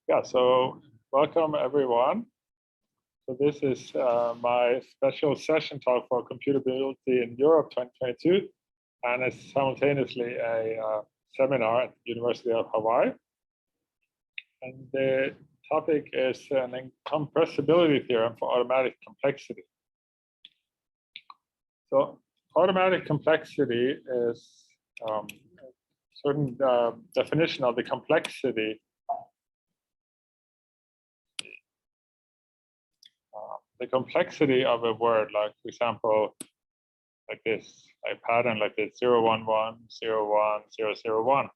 Yeah, so welcome everyone. So this is my special session talk for Computability in Europe 2022, and it's simultaneously a seminar at the University of Hawaii. And the topic is an incompressibility theorem for automatic complexity. So automatic complexity is a certain definition of the complexity. The complexity of a word, like for example, like this, a pattern like this, 0, 1, 1, 0, 1, 0, 0, 1.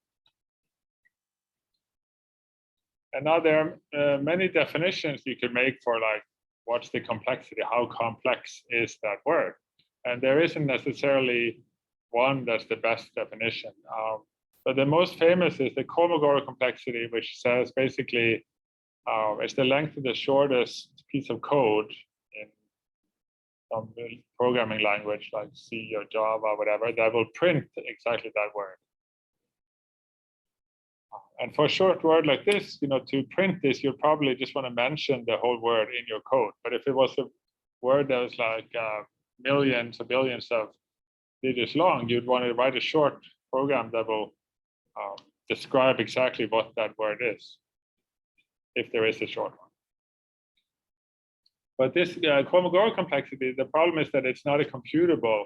And now there are many definitions you could make for like, what's the complexity? How complex is that word? And there isn't necessarily one that's the best definition. But the most famous is the Kolmogorov complexity, which says basically it's the length of the shortest piece of code in some programming language like C or Java or whatever that will print exactly that word. And for a short word like this, to print this, you'll probably just want to mention the whole word in your code. But if it was a word that was like millions or billions of digits long, you'd want to write a short program that will describe exactly what that word is, if there is a short one. But this Kolmogorov complexity, the problem is that it's not a computable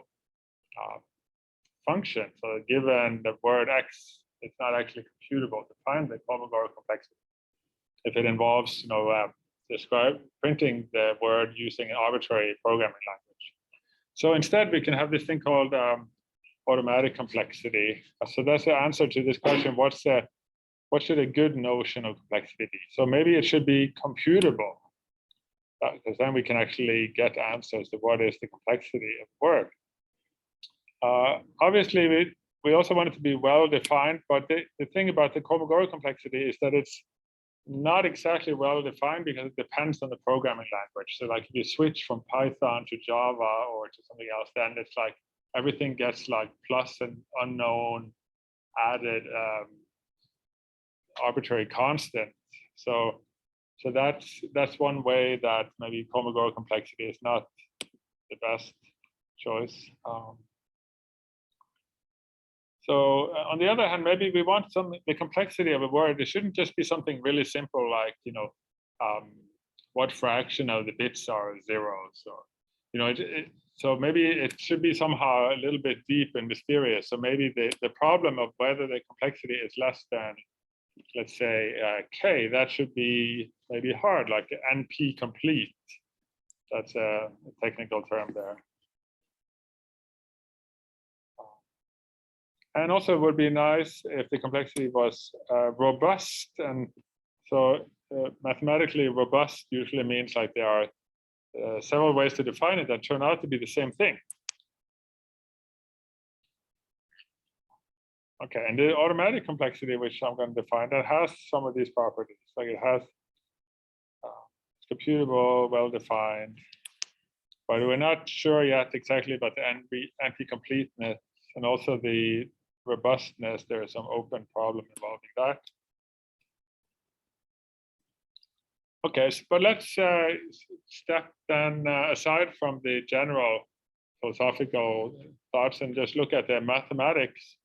function. So given the word X, it's not actually computable to find the Kolmogorov complexity. If it involves, printing the word using an arbitrary programming language. So instead, we can have this thing called automatic complexity. So that's the answer to this question: what should a good notion of complexity be? So maybe it should be computable, because then we can actually get answers to what is the complexity of the word. Obviously, we also want it to be well defined, but the thing about the Kolmogorov complexity is that it's not exactly well defined because it depends on the programming language. So like if you switch from Python to Java or to something else, then it's like everything gets like plus an unknown added arbitrary constant. So that's one way that maybe Kolmogorov complexity is not the best choice. So on the other hand, maybe we want the complexity of a word. It shouldn't just be something really simple like what fraction of the bits are zeros, or so maybe it should be somehow a little bit deep and mysterious. So maybe the problem of whether the complexity is less than, let's say, k, that should be maybe hard, like NP complete. That's a technical term there. And also it would be nice if the complexity was robust. And so mathematically robust usually means like there are several ways to define it that turn out to be the same thing. Okay, and the automatic complexity, which I'm going to define, that has some of these properties. Like it has it's computable, well-defined, but we're not sure yet exactly about the NP completeness and also the robustness. There is some open problem involving that. Okay, but let's step then aside from the general philosophical thoughts and just look at the mathematics.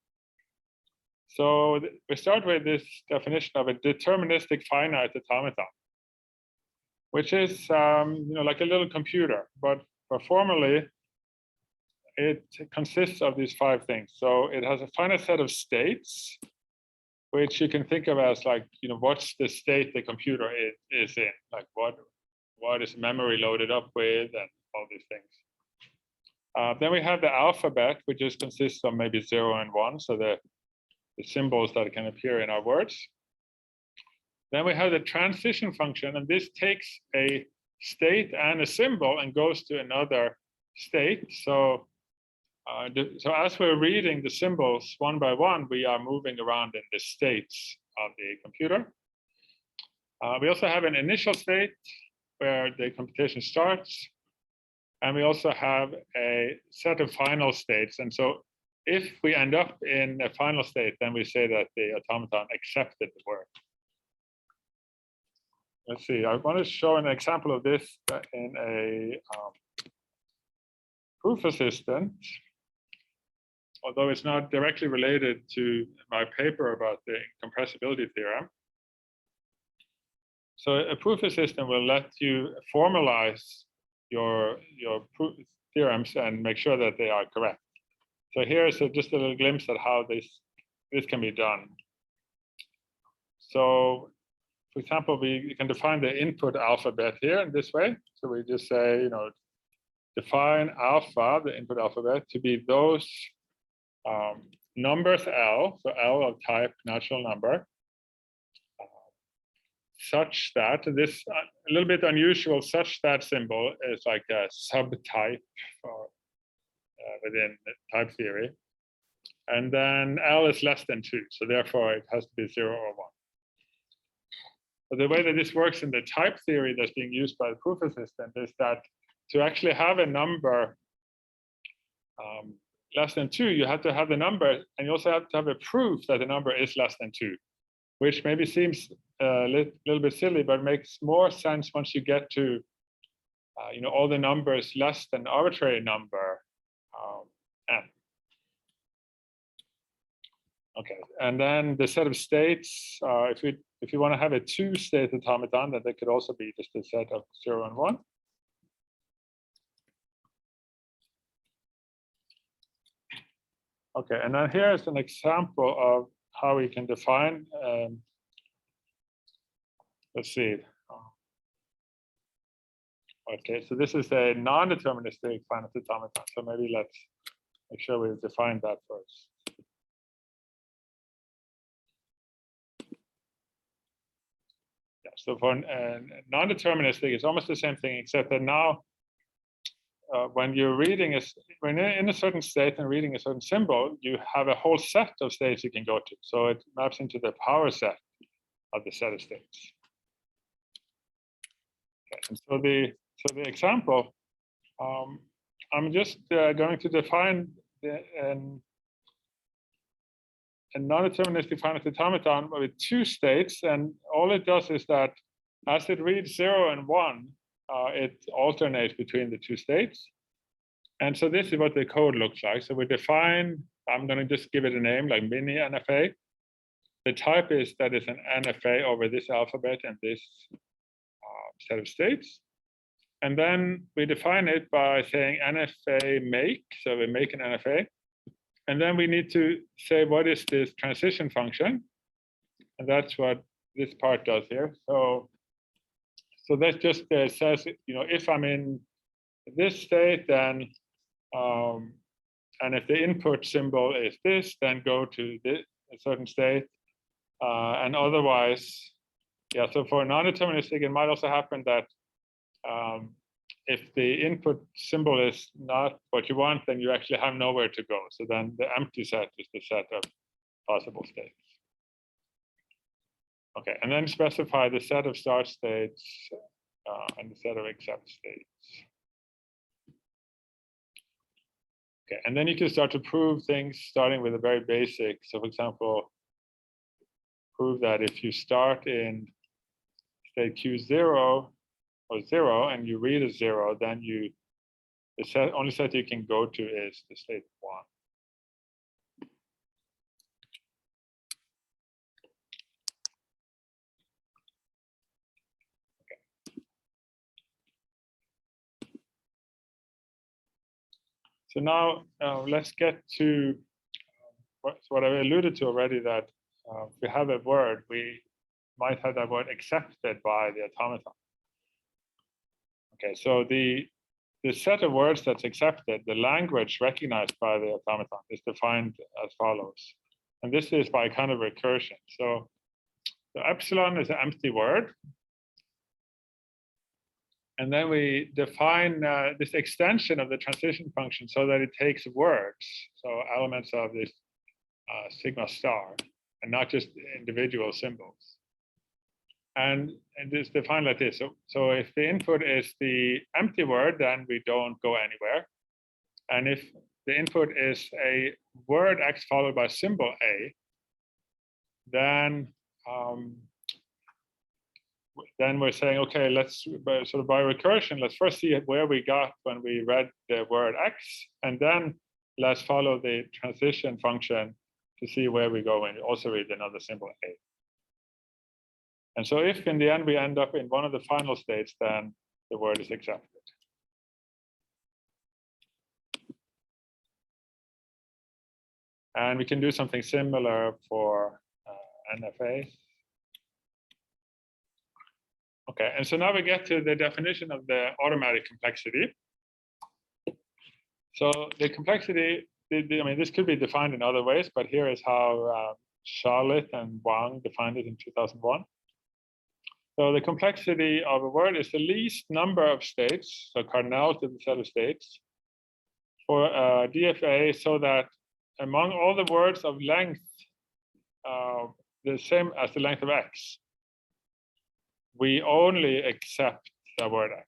So we start with this definition of a deterministic finite automaton, which is like a little computer, but formally it consists of these 5 things. So it has a finite set of states, which you can think of as like, what's the state the computer is in? Like what is memory loaded up with and all these things. Then we have the alphabet, which just consists of maybe 0 and 1, so the symbols that can appear in our words. Then we have the transition function, and this takes a state and a symbol and goes to another state. So as we're reading the symbols one by one, we are moving around in the states of the computer. We also have an initial state where the computation starts. And we also have a set of final states. And so if we end up in a final state, then we say that the automaton accepted the word. let's see, I want to show an example of this in a proof assistant, although it's not directly related to my paper about the incompressibility theorem. So a proof assistant will let you formalize your proof theorems and make sure that they are correct. So here's just a little glimpse at how this can be done. So, for example, we can define the input alphabet here in this way. So we just say, you know, define alpha, the input alphabet, to be those numbers L, so L of type natural number, such that this a little bit unusual such that symbol is like a subtype for, within type theory. And then L is less than 2, so therefore it has to be 0 or 1. But the way that this works in the type theory that's being used by the proof assistant is that to actually have a number less than 2, you have to have the number, and you also have to have a proof that the number is less than 2, which maybe seems a little bit silly, but makes more sense once you get to you know, all the numbers less than arbitrary number n. Okay, and then the set of states, if you want to have a 2-state automaton, then they could also be just a set of 0 and 1. Okay, and then here's an example of how we can define, let's see. Okay, so this is a non-deterministic finite automaton. So maybe let's make sure we define that first. Yeah, so for non-deterministic, it's almost the same thing, except that now when you're reading, when you're in a certain state and reading a certain symbol, you have a whole set of states you can go to. So it maps into the power set of the set of states. Okay, and so the example, I'm just going to define a non-deterministic finite automaton with 2 states, and all it does is that as it reads 0 and 1, it alternates between the 2 states. And so this is what the code looks like. So we define, I'm going to just give it a name like mini NFA. The type is that it's an NFA over this alphabet and this set of states. And then we define it by saying NFA make, so we make an NFA. And then we need to say what is this transition function. And that's what this part does here. So that just says, you know, if I'm in this state, then, and if the input symbol is this, then go to this, a certain state. And otherwise, yeah, so for non-deterministic, it might also happen that if the input symbol is not what you want, then you actually have nowhere to go. So then the empty set is the set of possible states. Okay, and then specify the set of start states and the set of accept states. Okay, and then you can start to prove things starting with a very basic. So for example, prove that if you start in state Q0 or 0 and you read a 0, then the only set you can go to is the state 1. So now let's get to what I alluded to already, that if we have a word, we might have that word accepted by the automaton. Okay, so the set of words that's accepted, the language recognized by the automaton, is defined as follows. And this is by kind of recursion. So the epsilon is an empty word. And then we define this extension of the transition function so that it takes words, so elements of this sigma star, and not just individual symbols. And it's defined like this. So if the input is the empty word, then we don't go anywhere. And if the input is a word X followed by symbol A, then then we're saying, okay, let's sort of by recursion, let's first see where we got when we read the word X, and then let's follow the transition function to see where we go and also read another symbol A. And so if in the end we end up in one of the final states, then the word is accepted. And we can do something similar for NFA. Okay, and so now we get to the definition of the automatic complexity. So the complexity, I mean, this could be defined in other ways, but here is how Charlotte and Wang defined it in 2001. So the complexity of a word is the least number of states, so cardinality of the set of states, for DFA, so that among all the words of length, the same as the length of X, we only accept the word X.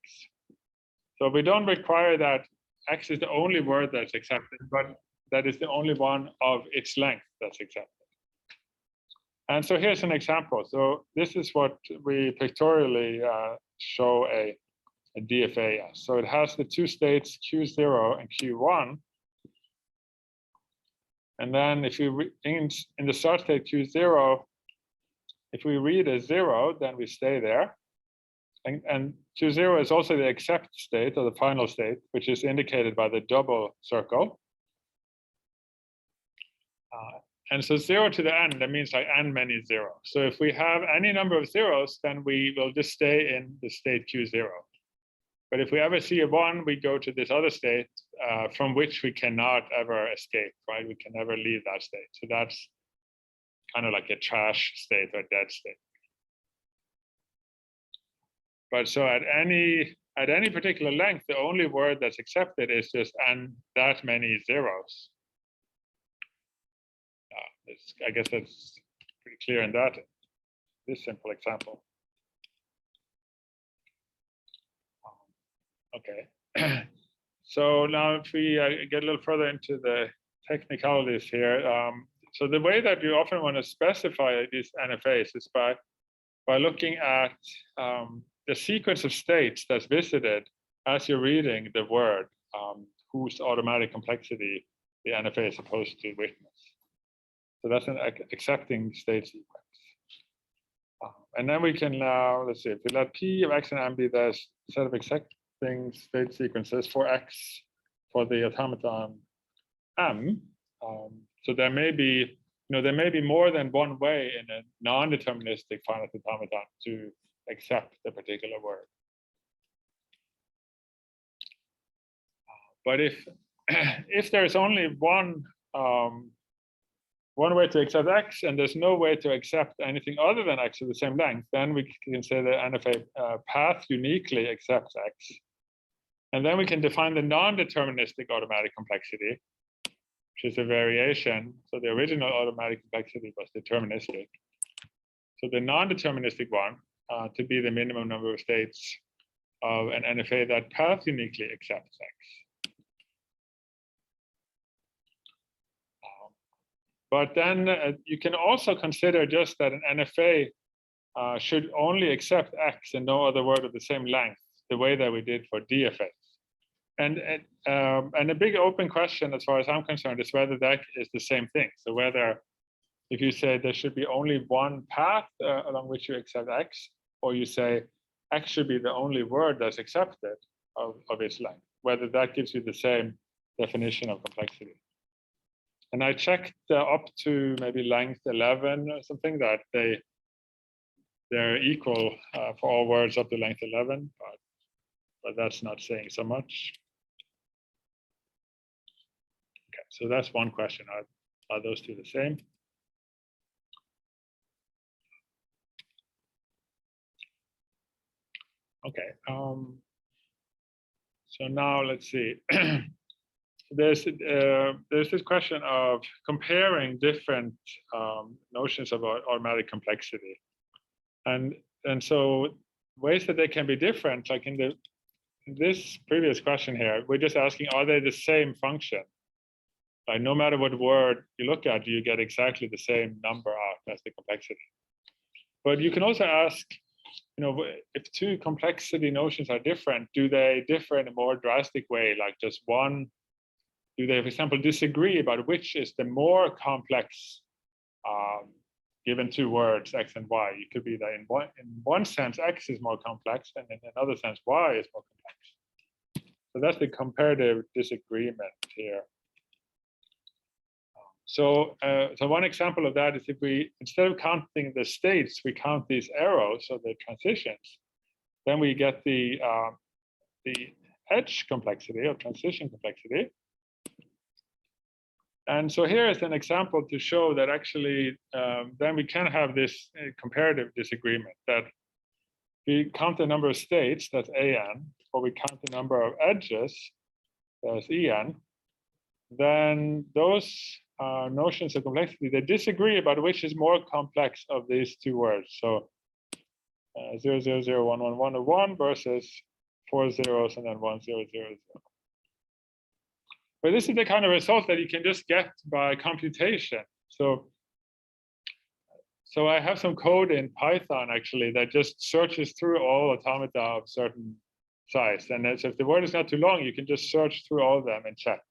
So we don't require that X is the only word that's accepted, but that is the only one of its length that's accepted. And so here's an example. So this is what we pictorially show a DFA as. So it has the two states Q0 and Q1. And then if we in the start state Q0, if we read a 0, then we stay there. And Q0 is also the accept state, or the final state, which is indicated by the double circle. And so 0 to the n, that means like n many zeros. So if we have any number of zeros, then we will just stay in the state Q0. But if we ever see a 1, we go to this other state from which we cannot ever escape, right? We can never leave that state. So that's kind of like a trash state or dead state. But so at any particular length, the only word that's accepted is just n that many zeros. I guess that's pretty clear in this simple example. Okay. So now if we get a little further into the technicalities here, so the way that you often want to specify these NFAs is by looking at the sequence of states that's visited as you're reading the word, whose automatic complexity the NFA is supposed to witness. So that's an accepting state sequence. And then we can now, let's see, if we let P of X and M be the set of accepting state sequences for X for the automaton M. So there may be, there may be more than one way in a non-deterministic finite automaton to accept the particular word. But if there's only one way to accept X, and there's no way to accept anything other than X of the same length, then we can say the NFA path uniquely accepts X. And then we can define the non-deterministic automatic complexity, which is a variation. So the original automatic complexity was deterministic. So the non-deterministic one to be the minimum number of states of an NFA that path uniquely accepts X. But then you can also consider just that an NFA should only accept X and no other word of the same length, the way that we did for DFAs. And a big open question, as far as I'm concerned, is whether that is the same thing. So whether, if you say there should be only one path along which you accept X, or you say X should be the only word that's accepted of its length, whether that gives you the same definition of complexity. And I checked up to maybe length 11 or something, that they're equal for all words up to length 11, but that's not saying so much. Okay, so that's one question. Are those two the same? Okay. So now let's see. There's this question of comparing different notions of automatic complexity, and so ways that they can be different. Like in this previous question here, we're just asking, are they the same function? Like no matter what word you look at, you get exactly the same number out as the complexity. But you can also ask, if two complexity notions are different, do they differ in a more drastic way? Like just one, do they, for example, disagree about which is the more complex given two words, X and Y? It could be that in one sense, X is more complex, and in another sense, Y is more complex. So that's the comparative disagreement here. So one example of that is if we, instead of counting the states, we count these arrows, so the transitions, then we get the edge complexity or transition complexity. And so here is an example to show that actually then we can have this comparative disagreement, that we count the number of states, that's AN, or we count the number of edges, that's EN, then those notions of complexity, they disagree about which is more complex of these two words. So 0, 0, 0, 1, 1, 1, 1 versus 4 zeros and then 1, 0, 0, 0. But this is the kind of result that you can just get by computation. So I have some code in Python actually that just searches through all automata of certain size. And so if the word is not too long, you can just search through all of them and check.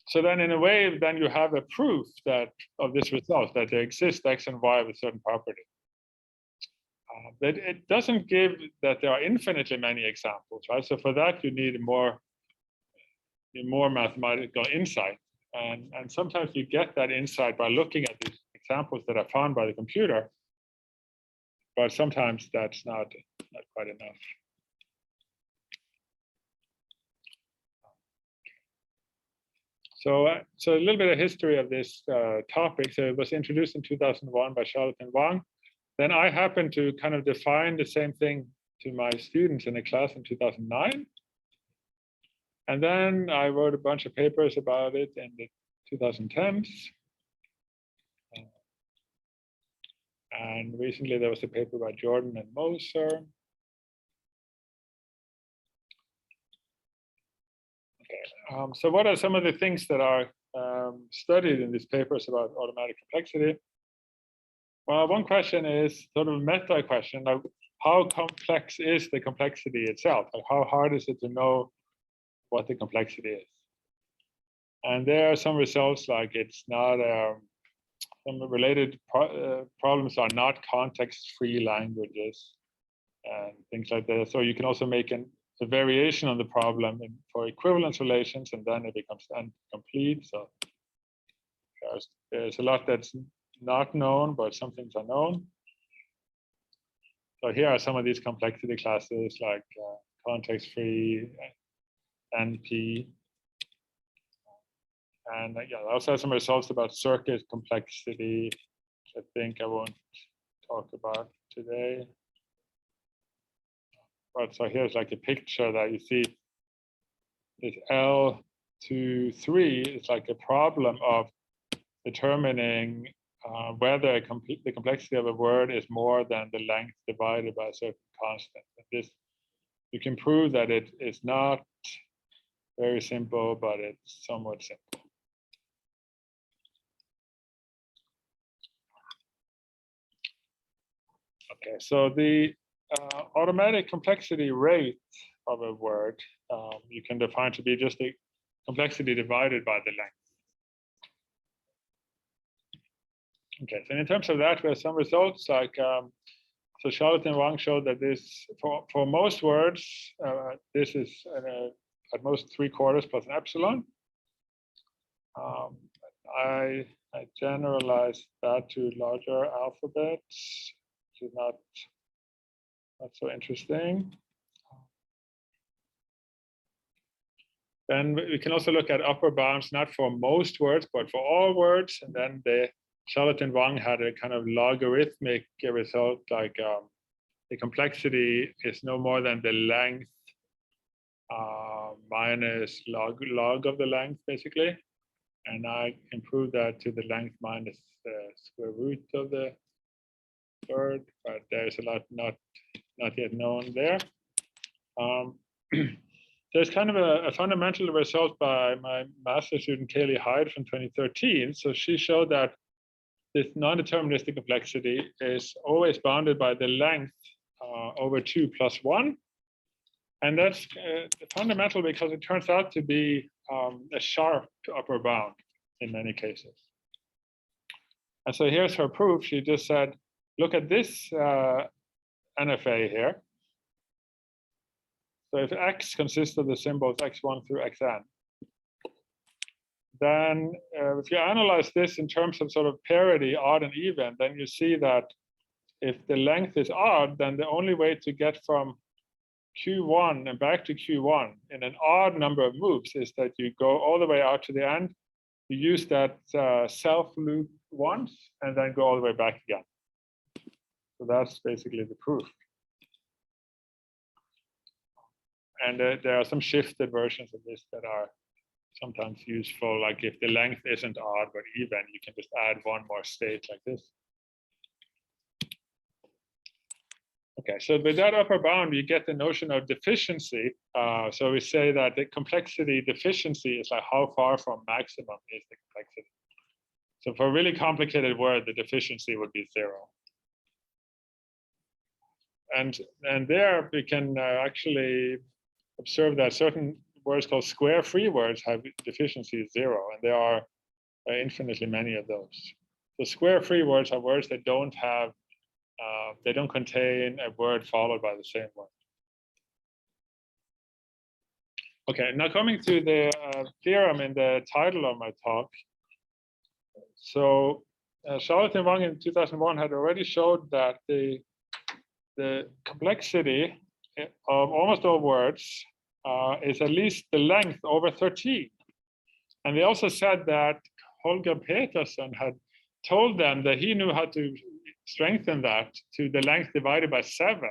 So then in a way, then you have a proof that of this result, that there exist X and Y with certain property. But it doesn't give that there are infinitely many examples, right? So for that, you need more mathematical insight. And sometimes you get that insight by looking at these examples that are found by the computer, but sometimes that's not quite enough. So a little bit of history of this topic. So it was introduced in 2001 by Charlotte and Wang. Then I happened to kind of define the same thing to my students in a class in 2009. And then I wrote a bunch of papers about it in the 2010s. And recently there was a paper by Jordan and Moser. Okay. So what are some of the things that are studied in these papers about automatic complexity? Well, one question is sort of a meta question, like how complex is the complexity itself? Like how hard is it to know what the complexity is? And there are some results like it's not, some related problems are not context-free languages and things like that. So you can also make a variation on the problem for equivalence relations, and then it becomes incomplete. So there's a lot that's not known, but some things are known. So here are some of these complexity classes like context-free, NP. And yeah, I also have some results about circuit complexity, which I think I won't talk about today. But so here's like a picture that you see this L23 is like a problem of determining whether the complexity of a word is more than the length divided by a certain constant. And this, you can prove that it is not very simple, but it's somewhat simple. Okay, so the automatic complexity rate of a word you can define to be just the complexity divided by the length. Okay, so in terms of that, we have some results like, so Charlotte and Wang showed that this, for most words, this is at most 3/4 plus an epsilon. I generalized that to larger alphabets, which is not so interesting. Then we can also look at upper bounds, not for most words, but for all words. And then Charlotte and Wang had a kind of logarithmic result, like the complexity is no more than the length minus log of the length, basically. And I improved that to the length minus the square root of the word, but there's a lot not yet known there. There's kind of a fundamental result by my master's student Kaylee Hyde from 2013. So she showed that this non-deterministic complexity is always bounded by the length over 2 plus 1. And that's fundamental because it turns out to be a sharp upper bound in many cases. And so here's her proof. She just said, look at this NFA here. So if X consists of the symbols X1 through Xn, then if you analyze this in terms of sort of parity, odd and even, then you see that if the length is odd, then the only way to get from Q1 and back to Q1 in an odd number of moves is that you go all the way out to the end, you use that self loop once, and then go all the way back again. So that's basically the proof. And there are some shifted versions of this that are sometimes useful, like if the length isn't odd but even, you can just add one more state like this. Okay, so with that upper bound, you get the notion of deficiency. So we say that the complexity deficiency is like how far from maximum is the complexity. So for a really complicated word, the deficiency would be 0. And there we can actually observe that certain words called square free words have deficiency 0, and there are infinitely many of those. So square free words are words that don't have they don't contain a word followed by the same word. Okay, now coming to the theorem in the title of my talk. So Charlotte and Wang in 2001 had already showed that the complexity of almost all words is at least the length over 13. And they also said that Holger Peterson had told them that he knew how to strengthen that to the length divided by 7.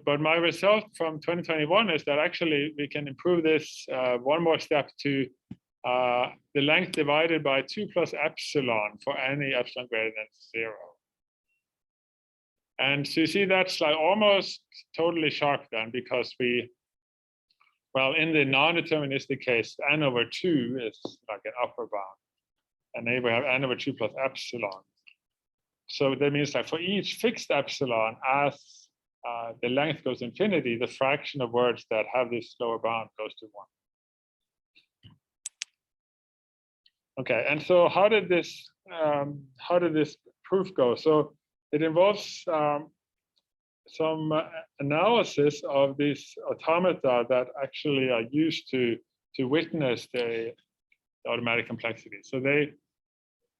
But my result from 2021 is that actually we can improve this one more step to the length divided by 2 plus epsilon for any epsilon greater than 0. And so you see that's like almost totally sharp then, because well, in the non-deterministic case, n over 2 is like an upper bound. And then we have n over 2 plus epsilon. So that means that for each fixed epsilon, as the length goes to infinity, the fraction of words that have this lower bound goes to 1. Okay, and so how did this proof go? So it involves some analysis of these automata that actually are used to witness the automatic complexity. So they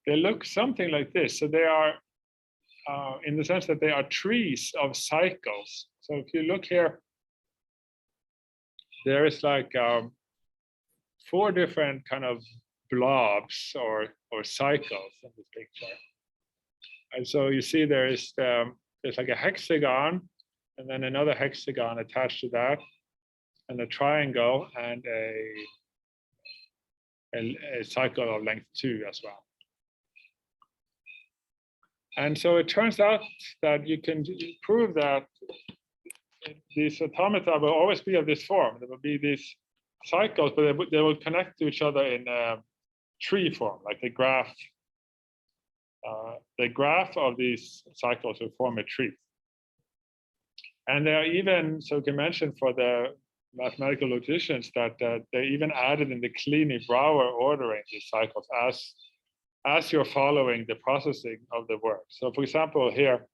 look something like this. So they are, in the sense that they are trees of cycles. So if you look here, there is like 4 different kind of blobs or cycles in this picture. And so you see there's like a hexagon, and then another hexagon attached to that, and a triangle, and a cycle of length 2 as well. And so it turns out that you can prove that these automata will always be of this form. There will be these cycles, but they will connect to each other in a tree form, like the graph. The graph of these cycles will form a tree. And there are even, so we can mention for the mathematical logicians that they even added in the Kleene-Brouwer ordering these cycles as you're following the processing of the word. So for example, here,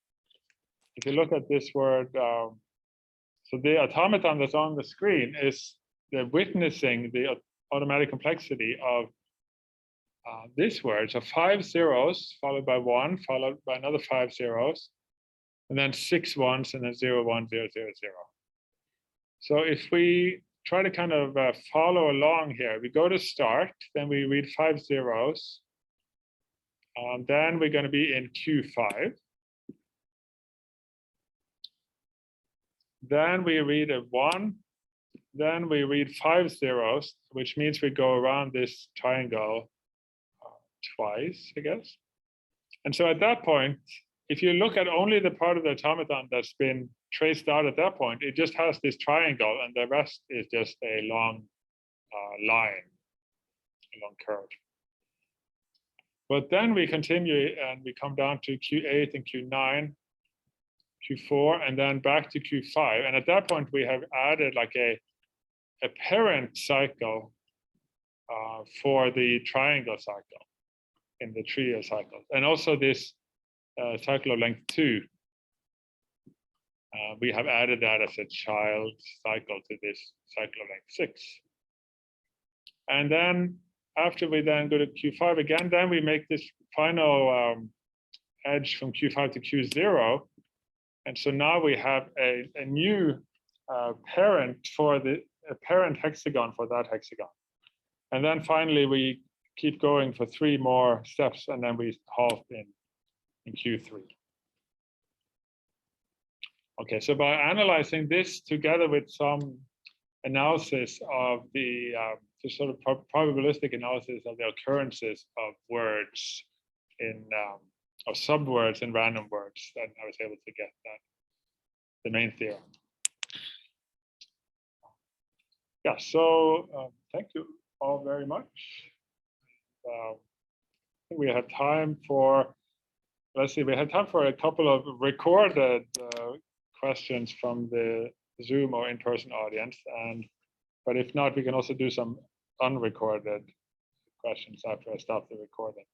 if you look at this word, so the automaton that's on the screen is the witnessing the automatic complexity of this word. So 5 zeros followed by 1, followed by another 5 zeros, and then 6 ones, and then 0, 1, 0, 0, 0. So if we try to kind of follow along here, we go to start, then we read 5 zeros. Then we're going to be in Q5. Then we read a 1. Then we read 5 zeros, which means we go around this triangle twice, I guess. And so at that point, if you look at only the part of the automaton that's been traced out at that point, it just has this triangle, and the rest is just a long line, a long curve. But then we continue and we come down to Q8 and Q9, Q4, and then back to Q5. And at that point, we have added like a parent cycle for the triangle cycle in the trio cycle. And also this cycle of length 2. We have added that as a child cycle to this cycle of length 6. And then after we then go to Q5 again, then we make this final edge from Q5 to Q0. And so now we have a new parent for a parent hexagon for that hexagon. And then finally, we keep going for 3 more steps, and then we halt in Q3. Okay, so by analyzing this together with some analysis of the just sort of probabilistic analysis of the occurrences of words in of subwords in random words, then I was able to get the main theorem. Yeah, so thank you all very much. I think we had time for, let's see, we had time for a couple of recorded questions from the Zoom or in-person audience, but if not, we can also do some unrecorded questions after I stop the recording.